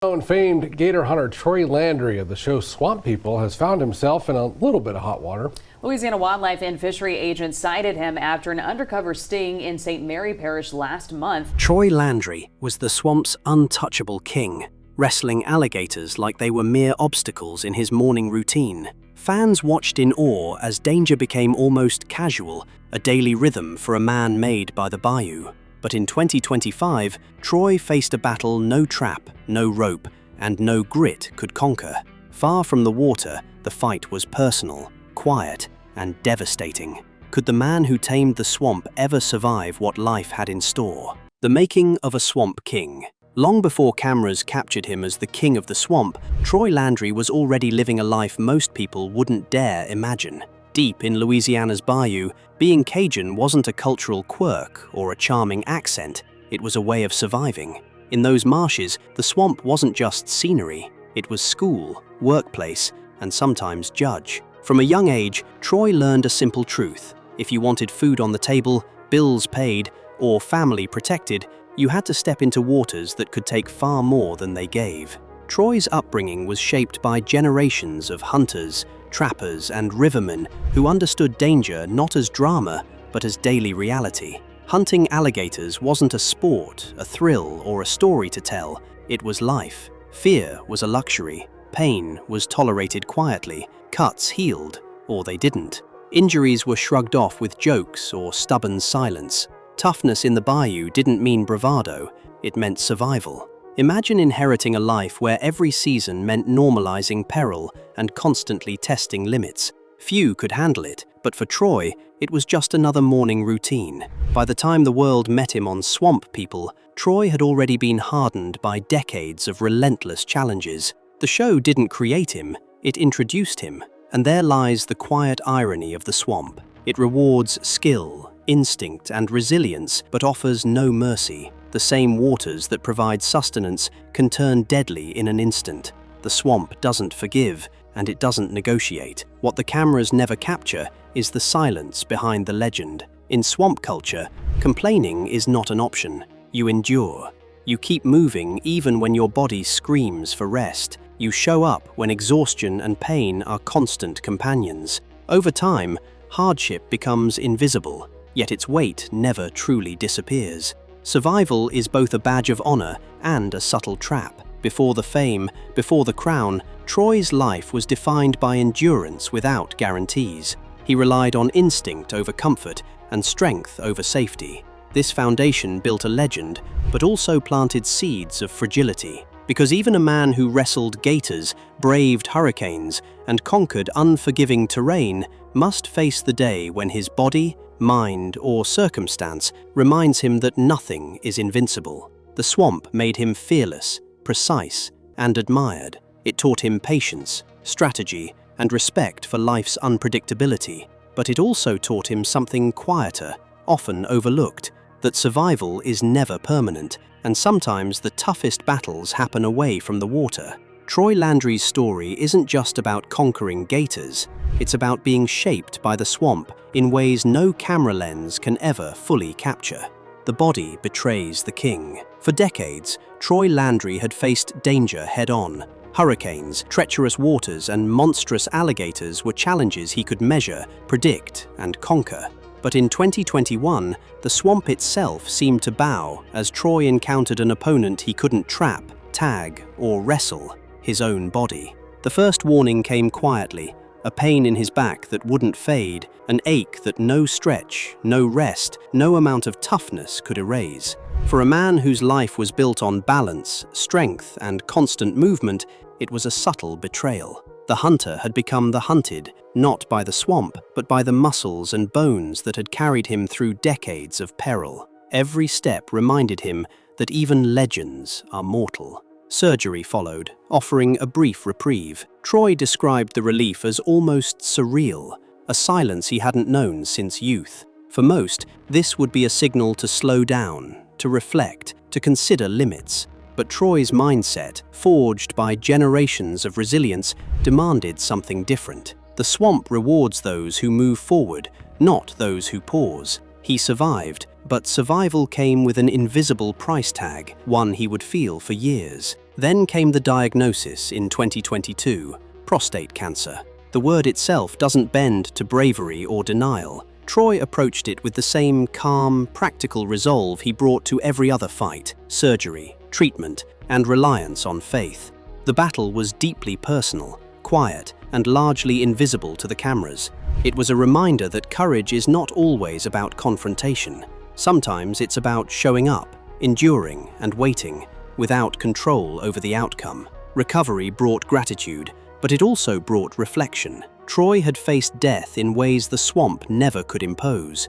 Known famed gator hunter Troy Landry of the show Swamp People has found himself in a little bit of hot water. Louisiana wildlife and fishery agents cited him after an undercover sting in St. Mary Parish last month. Troy Landry was the swamp's untouchable king, wrestling alligators like they were mere obstacles in his morning routine. Fans watched in awe as danger became almost casual, a daily rhythm for a man made by the bayou. But in 2025, Troy faced a battle no trap, no rope, and no grit could conquer. Far from the water, the fight was personal, quiet, and devastating. Could the man who tamed the swamp ever survive what life had in store? The making of a swamp king. Long before cameras captured him as the king of the swamp, Troy Landry was already living a life most people wouldn't dare imagine. Deep in Louisiana's bayou, being Cajun wasn't a cultural quirk or a charming accent, it was a way of surviving. In those marshes, the swamp wasn't just scenery, it was school, workplace, and sometimes judge. From a young age, Troy learned a simple truth. If you wanted food on the table, bills paid, or family protected, you had to step into waters that could take far more than they gave. Troy's upbringing was shaped by generations of hunters, trappers, and rivermen who understood danger not as drama, but as daily reality. Hunting alligators wasn't a sport, a thrill, or a story to tell. It was life. Fear was a luxury. Pain was tolerated quietly. Cuts healed, or they didn't. Injuries were shrugged off with jokes or stubborn silence. Toughness in the bayou didn't mean bravado, it meant survival. Imagine inheriting a life where every season meant normalizing peril and constantly testing limits. Few could handle it, but for Troy, it was just another morning routine. By the time the world met him on Swamp People, Troy had already been hardened by decades of relentless challenges. The show didn't create him, it introduced him. And there lies the quiet irony of the swamp. It rewards skill, instinct, and resilience, but offers no mercy. The same waters that provide sustenance can turn deadly in an instant. The swamp doesn't forgive, and it doesn't negotiate. What the cameras never capture is the silence behind the legend. In swamp culture, complaining is not an option. You endure. You keep moving even when your body screams for rest. You show up when exhaustion and pain are constant companions. Over time, hardship becomes invisible, yet its weight never truly disappears. Survival is both a badge of honor and a subtle trap. Before the fame, before the crown, Troy's life was defined by endurance without guarantees. He relied on instinct over comfort and strength over safety. This foundation built a legend, but also planted seeds of fragility. Because even a man who wrestled gators, braved hurricanes, and conquered unforgiving terrain must face the day when his body, mind, or circumstance reminds him that nothing is invincible. The swamp made him fearless, precise, and admired. It taught him patience, strategy, and respect for life's unpredictability. But it also taught him something quieter, often overlooked, that survival is never permanent, and sometimes the toughest battles happen away from the water. Troy Landry's story isn't just about conquering gators, it's about being shaped by the swamp in ways no camera lens can ever fully capture. The body betrays the king. For decades, Troy Landry had faced danger head-on. Hurricanes, treacherous waters, and monstrous alligators were challenges he could measure, predict, and conquer. But in 2021, the swamp itself seemed to bow as Troy encountered an opponent he couldn't trap, tag, or wrestle: his own body. The first warning came quietly, a pain in his back that wouldn't fade, an ache that no stretch, no rest, no amount of toughness could erase. For a man whose life was built on balance, strength, and constant movement, it was a subtle betrayal. The hunter had become the hunted, not by the swamp, but by the muscles and bones that had carried him through decades of peril. Every step reminded him that even legends are mortal. Surgery followed, offering a brief reprieve. Troy described the relief as almost surreal, a silence he hadn't known since youth. For most, this would be a signal to slow down, to reflect, to consider limits. But Troy's mindset, forged by generations of resilience, demanded something different. The swamp rewards those who move forward, not those who pause. He survived, but survival came with an invisible price tag, one he would feel for years. Then came the diagnosis in 2022, prostate cancer. The word itself doesn't bend to bravery or denial. Troy approached it with the same calm, practical resolve he brought to every other fight: surgery, treatment, and reliance on faith. The battle was deeply personal, quiet, and largely invisible to the cameras. It was a reminder that courage is not always about confrontation. Sometimes it's about showing up, enduring, and waiting, without control over the outcome. Recovery brought gratitude, but it also brought reflection. Troy had faced death in ways the swamp never could impose.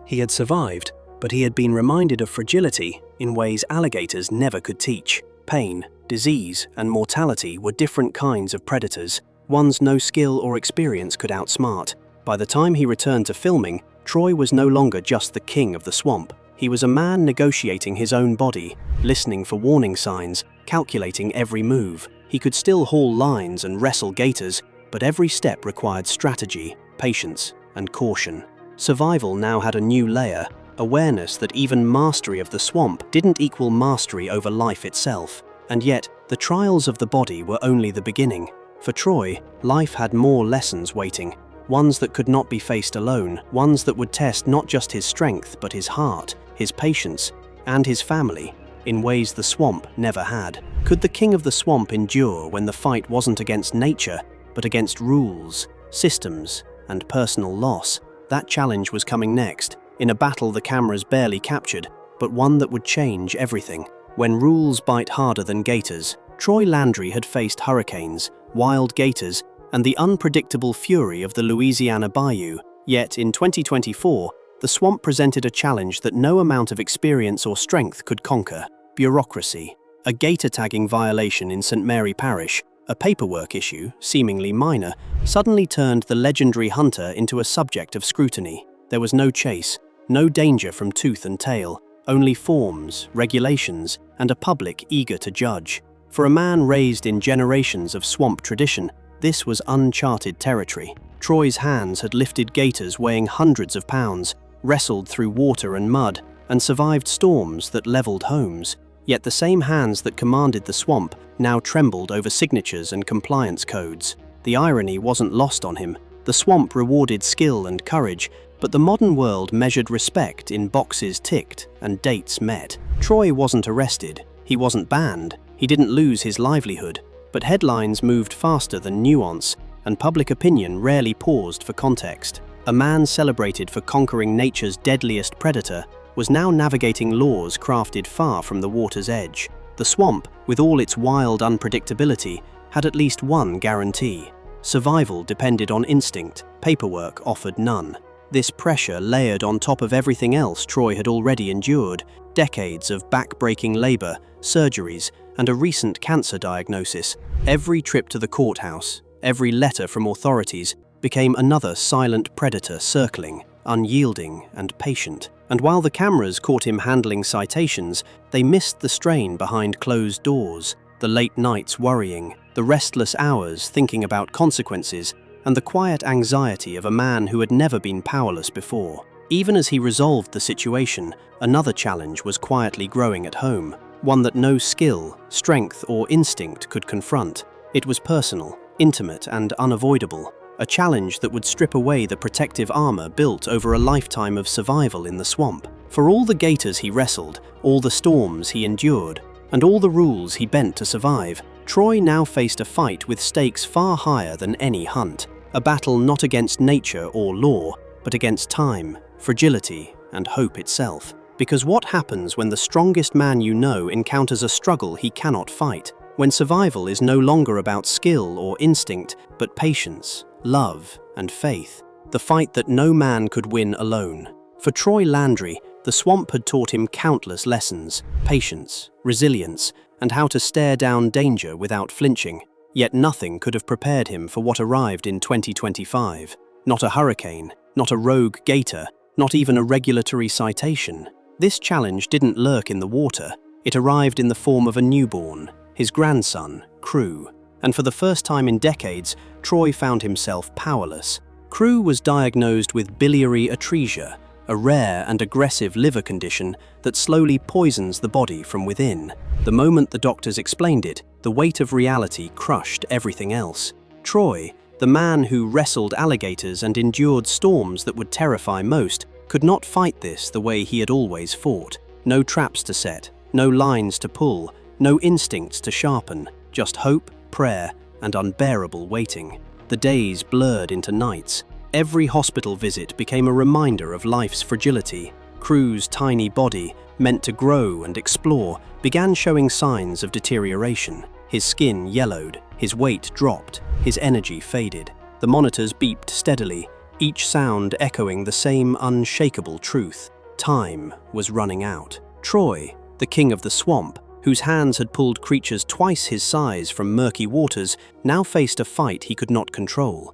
He had survived, but he had been reminded of fragility in ways alligators never could teach. Pain, disease, and mortality were different kinds of predators, ones no skill or experience could outsmart. By the time he returned to filming, Troy was no longer just the king of the swamp. He was a man negotiating his own body, listening for warning signs, calculating every move. He could still haul lines and wrestle gators, but every step required strategy, patience, and caution. Survival now had a new layer, awareness that even mastery of the swamp didn't equal mastery over life itself. And yet, the trials of the body were only the beginning. For Troy, life had more lessons waiting, ones that could not be faced alone, ones that would test not just his strength but his heart, his patience, and his family, in ways the swamp never had. Could the king of the swamp endure when the fight wasn't against nature, but against rules, systems, and personal loss? That challenge was coming next, in a battle the cameras barely captured, but one that would change everything. When rules bite harder than gators, Troy Landry had faced hurricanes, wild gators, and the unpredictable fury of the Louisiana bayou. Yet, in 2024, the swamp presented a challenge that no amount of experience or strength could conquer: bureaucracy. A gator tagging violation in St. Mary Parish, a paperwork issue, seemingly minor, suddenly turned the legendary hunter into a subject of scrutiny. There was no chase, no danger from tooth and tail, only forms, regulations, and a public eager to judge. For a man raised in generations of swamp tradition, this was uncharted territory. Troy's hands had lifted gators weighing hundreds of pounds, wrestled through water and mud, and survived storms that leveled homes. Yet the same hands that commanded the swamp now trembled over signatures and compliance codes. The irony wasn't lost on him. The swamp rewarded skill and courage, but the modern world measured respect in boxes ticked and dates met. Troy wasn't arrested, he wasn't banned, he didn't lose his livelihood, but headlines moved faster than nuance, and public opinion rarely paused for context. A man celebrated for conquering nature's deadliest predator was now navigating laws crafted far from the water's edge. The swamp, with all its wild unpredictability, had at least one guarantee: survival depended on instinct, paperwork offered none. This pressure layered on top of everything else Troy had already endured: decades of back-breaking labor, surgeries, and a recent cancer diagnosis. Every trip to the courthouse, every letter from authorities, became another silent predator circling, unyielding and patient. And while the cameras caught him handling citations, they missed the strain behind closed doors, the late nights worrying, the restless hours thinking about consequences, and the quiet anxiety of a man who had never been powerless before. Even as he resolved the situation, another challenge was quietly growing at home, one that no skill, strength, or instinct could confront. It was personal, intimate, and unavoidable. A challenge that would strip away the protective armor built over a lifetime of survival in the swamp. For all the gators he wrestled, all the storms he endured, and all the rules he bent to survive, Troy now faced a fight with stakes far higher than any hunt. A battle not against nature or law, but against time, fragility, and hope itself. Because what happens when the strongest man you know encounters a struggle he cannot fight? When survival is no longer about skill or instinct, but patience, love, and faith. The fight that no man could win alone. For Troy Landry, the swamp had taught him countless lessons: patience, resilience, and how to stare down danger without flinching. Yet nothing could have prepared him for what arrived in 2025. Not a hurricane, not a rogue gator, not even a regulatory citation. This challenge didn't lurk in the water. It arrived in the form of a newborn, his grandson, Crew. And for the first time in decades, Troy found himself powerless. Crew was diagnosed with biliary atresia, a rare and aggressive liver condition that slowly poisons the body from within. The moment the doctors explained it, the weight of reality crushed everything else. Troy, the man who wrestled alligators and endured storms that would terrify most, could not fight this the way he had always fought. No traps to set, no lines to pull, no instincts to sharpen, just hope, prayer, and unbearable waiting. The days blurred into nights. Every hospital visit became a reminder of life's fragility. Crew's tiny body, meant to grow and explore, began showing signs of deterioration. His skin yellowed, his weight dropped, his energy faded. The monitors beeped steadily, each sound echoing the same unshakable truth. Time was running out. Troy, the king of the swamp, whose hands had pulled creatures twice his size from murky waters, now faced a fight he could not control.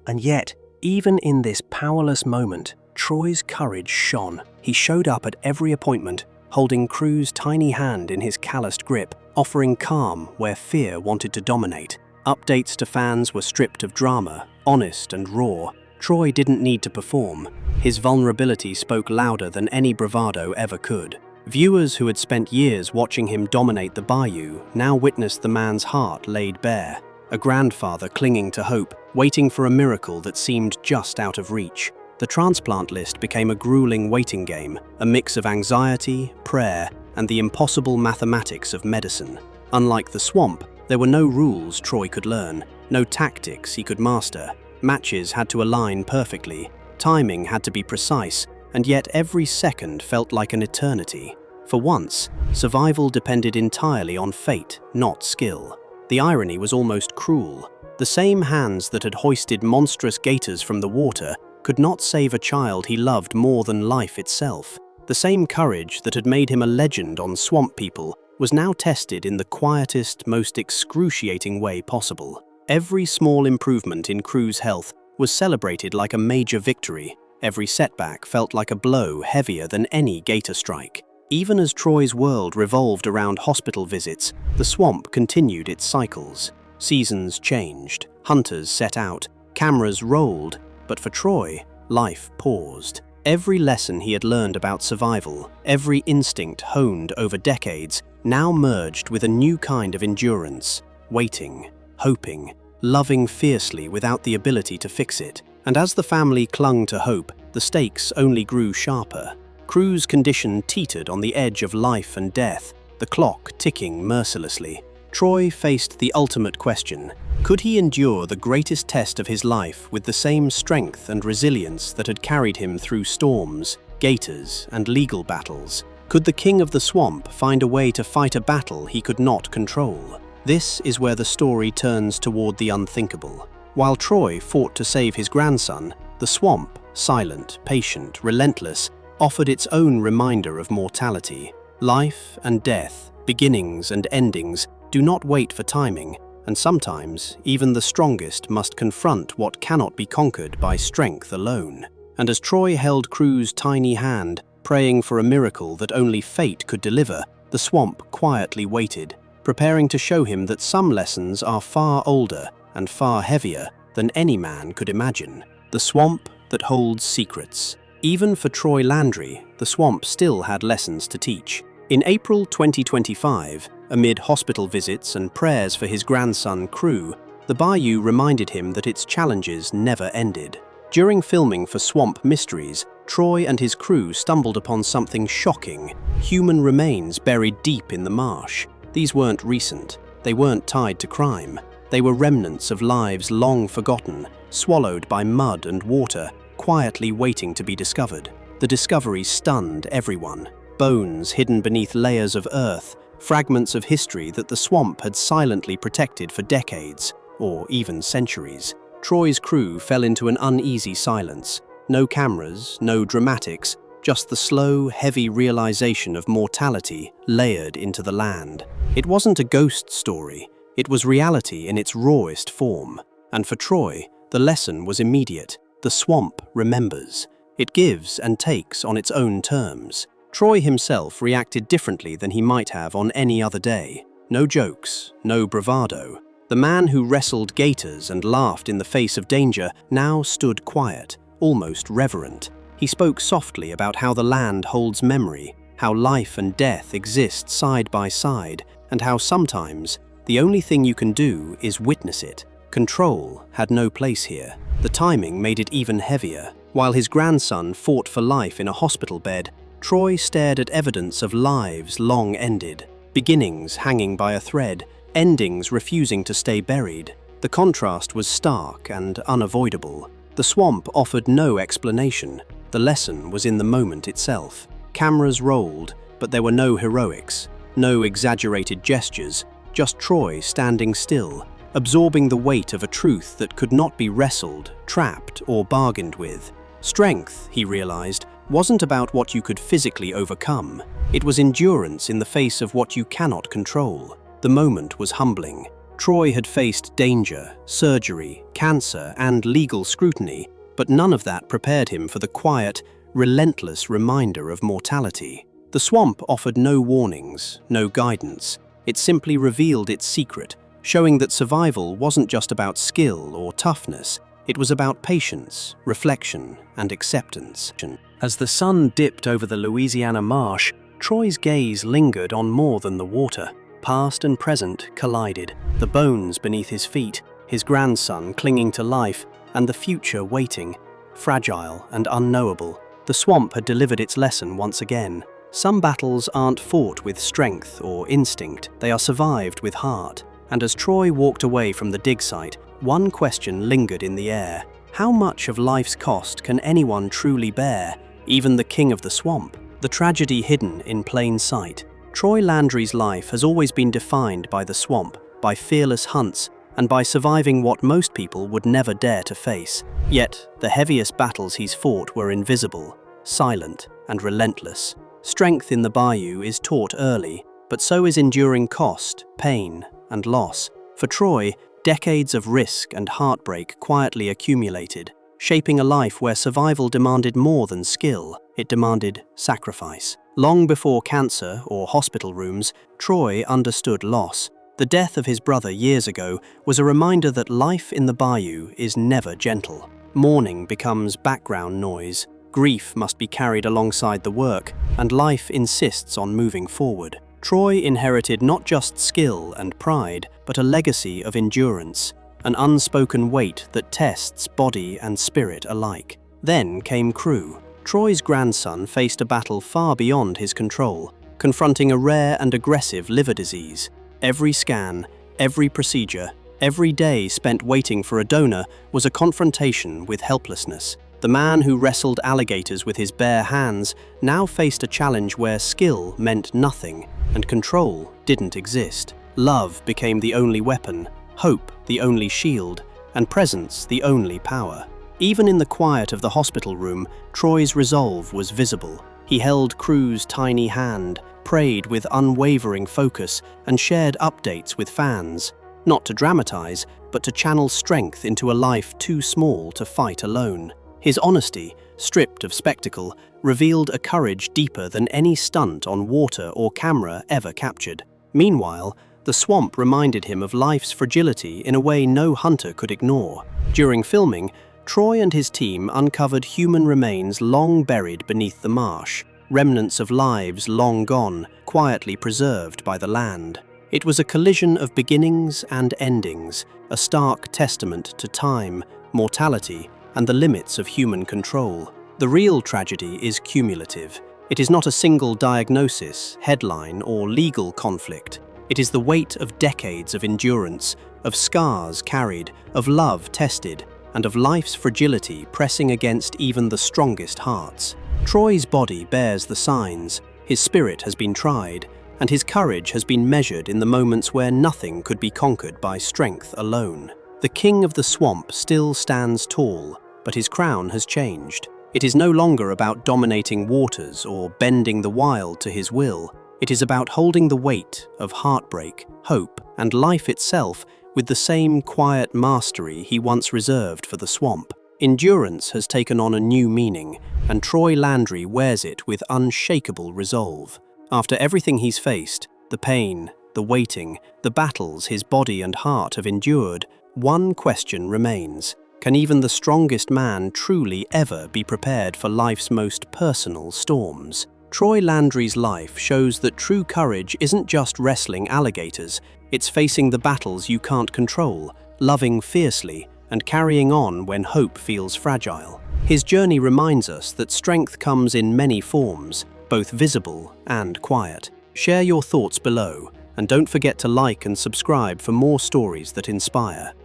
And yet, even in this powerless moment, Troy's courage shone. He showed up at every appointment, holding Crew's tiny hand in his calloused grip, offering calm where fear wanted to dominate. Updates to fans were stripped of drama, honest and raw. Troy didn't need to perform. His vulnerability spoke louder than any bravado ever could. Viewers who had spent years watching him dominate the bayou now witnessed the man's heart laid bare. A grandfather clinging to hope, waiting for a miracle that seemed just out of reach. The transplant list became a grueling waiting game, a mix of anxiety, prayer, and the impossible mathematics of medicine. Unlike the swamp, there were no rules Troy could learn, no tactics he could master. Matches had to align perfectly, timing had to be precise, and yet every second felt like an eternity. For once, survival depended entirely on fate, not skill. The irony was almost cruel. The same hands that had hoisted monstrous gators from the water could not save a child he loved more than life itself. The same courage that had made him a legend on Swamp People was now tested in the quietest, most excruciating way possible. Every small improvement in Crew's health was celebrated like a major victory. Every setback felt like a blow heavier than any gator strike. Even as Troy's world revolved around hospital visits, the swamp continued its cycles. Seasons changed, hunters set out, cameras rolled, but for Troy, life paused. Every lesson he had learned about survival, every instinct honed over decades, now merged with a new kind of endurance, waiting, hoping, loving fiercely without the ability to fix it. And as the family clung to hope, the stakes only grew sharper. Crew's condition teetered on the edge of life and death, the clock ticking mercilessly. Troy faced the ultimate question. Could he endure the greatest test of his life with the same strength and resilience that had carried him through storms, gators, and legal battles? Could the king of the swamp find a way to fight a battle he could not control? This is where the story turns toward the unthinkable. While Troy fought to save his grandson, the swamp, silent, patient, relentless, offered its own reminder of mortality. Life and death, beginnings and endings, do not wait for timing, and sometimes even the strongest must confront what cannot be conquered by strength alone. And as Troy held Crew's tiny hand, praying for a miracle that only fate could deliver, the swamp quietly waited, preparing to show him that some lessons are far older and far heavier than any man could imagine. The swamp that holds secrets. Even for Troy Landry, the swamp still had lessons to teach. In April 2025, amid hospital visits and prayers for his grandson Crew, the bayou reminded him that its challenges never ended. During filming for Swamp Mysteries, Troy and his crew stumbled upon something shocking: human remains buried deep in the marsh. These weren't recent. They weren't tied to crime. They were remnants of lives long forgotten, swallowed by mud and water, quietly waiting to be discovered. The discovery stunned everyone. Bones hidden beneath layers of earth, fragments of history that the swamp had silently protected for decades, or even centuries. Troy's crew fell into an uneasy silence. No cameras, no dramatics, just the slow, heavy realization of mortality layered into the land. It wasn't a ghost story. It was reality in its rawest form. And for Troy, the lesson was immediate. The swamp remembers. It gives and takes on its own terms. Troy himself reacted differently than he might have on any other day. No jokes, no bravado. The man who wrestled gators and laughed in the face of danger now stood quiet, almost reverent. He spoke softly about how the land holds memory, how life and death exist side by side, and how sometimes the only thing you can do is witness it. Control had no place here. The timing made it even heavier. While his grandson fought for life in a hospital bed, Troy stared at evidence of lives long ended, beginnings hanging by a thread, endings refusing to stay buried. The contrast was stark and unavoidable. The swamp offered no explanation. The lesson was in the moment itself. Cameras rolled, but there were no heroics, no exaggerated gestures, just Troy standing still, absorbing the weight of a truth that could not be wrestled, trapped, or bargained with. Strength, he realized, wasn't about what you could physically overcome. It was endurance in the face of what you cannot control. The moment was humbling. Troy had faced danger, surgery, cancer, and legal scrutiny, but none of that prepared him for the quiet, relentless reminder of mortality. The swamp offered no warnings, no guidance. It simply revealed its secret, showing that survival wasn't just about skill or toughness. It was about patience, reflection, and acceptance. As the sun dipped over the Louisiana marsh, Troy's gaze lingered on more than the water. Past and present collided, the bones beneath his feet, his grandson clinging to life, and the future waiting. Fragile and unknowable, the swamp had delivered its lesson once again. Some battles aren't fought with strength or instinct, they are survived with heart. And as Troy walked away from the dig site, one question lingered in the air. How much of life's cost can anyone truly bear, even the king of the swamp? The tragedy hidden in plain sight. Troy Landry's life has always been defined by the swamp, by fearless hunts, and by surviving what most people would never dare to face. Yet, the heaviest battles he's fought were invisible, silent, and relentless. Strength in the bayou is taught early, but so is enduring cost, pain, and loss. For Troy, decades of risk and heartbreak quietly accumulated, shaping a life where survival demanded more than skill, it demanded sacrifice. Long before cancer or hospital rooms, Troy understood loss. The death of his brother years ago was a reminder that life in the bayou is never gentle. Mourning becomes background noise, grief must be carried alongside the work, and life insists on moving forward. Troy inherited not just skill and pride, but a legacy of endurance, an unspoken weight that tests body and spirit alike. Then came Crew. Troy's grandson faced a battle far beyond his control, confronting a rare and aggressive liver disease. Every scan, every procedure, every day spent waiting for a donor was a confrontation with helplessness. The man who wrestled alligators with his bare hands now faced a challenge where skill meant nothing and control didn't exist. Love became the only weapon, hope the only shield, and presence the only power. Even in the quiet of the hospital room, Troy's resolve was visible. He held Crew's tiny hand, prayed with unwavering focus, and shared updates with fans. Not to dramatize, but to channel strength into a life too small to fight alone. His honesty, stripped of spectacle, revealed a courage deeper than any stunt on water or camera ever captured. Meanwhile, the swamp reminded him of life's fragility in a way no hunter could ignore. During filming, Troy and his team uncovered human remains long buried beneath the marsh, remnants of lives long gone, quietly preserved by the land. It was a collision of beginnings and endings, a stark testament to time, mortality, and the limits of human control. The real tragedy is cumulative. It is not a single diagnosis, headline, or legal conflict. It is the weight of decades of endurance, of scars carried, of love tested, and of life's fragility pressing against even the strongest hearts. Troy's body bears the signs. His spirit has been tried, and his courage has been measured in the moments where nothing could be conquered by strength alone. The king of the swamp still stands tall, but his crown has changed. It is no longer about dominating waters or bending the wild to his will. It is about holding the weight of heartbreak, hope, and life itself with the same quiet mastery he once reserved for the swamp. Endurance has taken on a new meaning, and Troy Landry wears it with unshakable resolve. After everything he's faced, the pain, the waiting, the battles his body and heart have endured, one question remains. Can even the strongest man truly ever be prepared for life's most personal storms? Troy Landry's life shows that true courage isn't just wrestling alligators, it's facing the battles you can't control, loving fiercely, and carrying on when hope feels fragile. His journey reminds us that strength comes in many forms, both visible and quiet. Share your thoughts below, and don't forget to like and subscribe for more stories that inspire.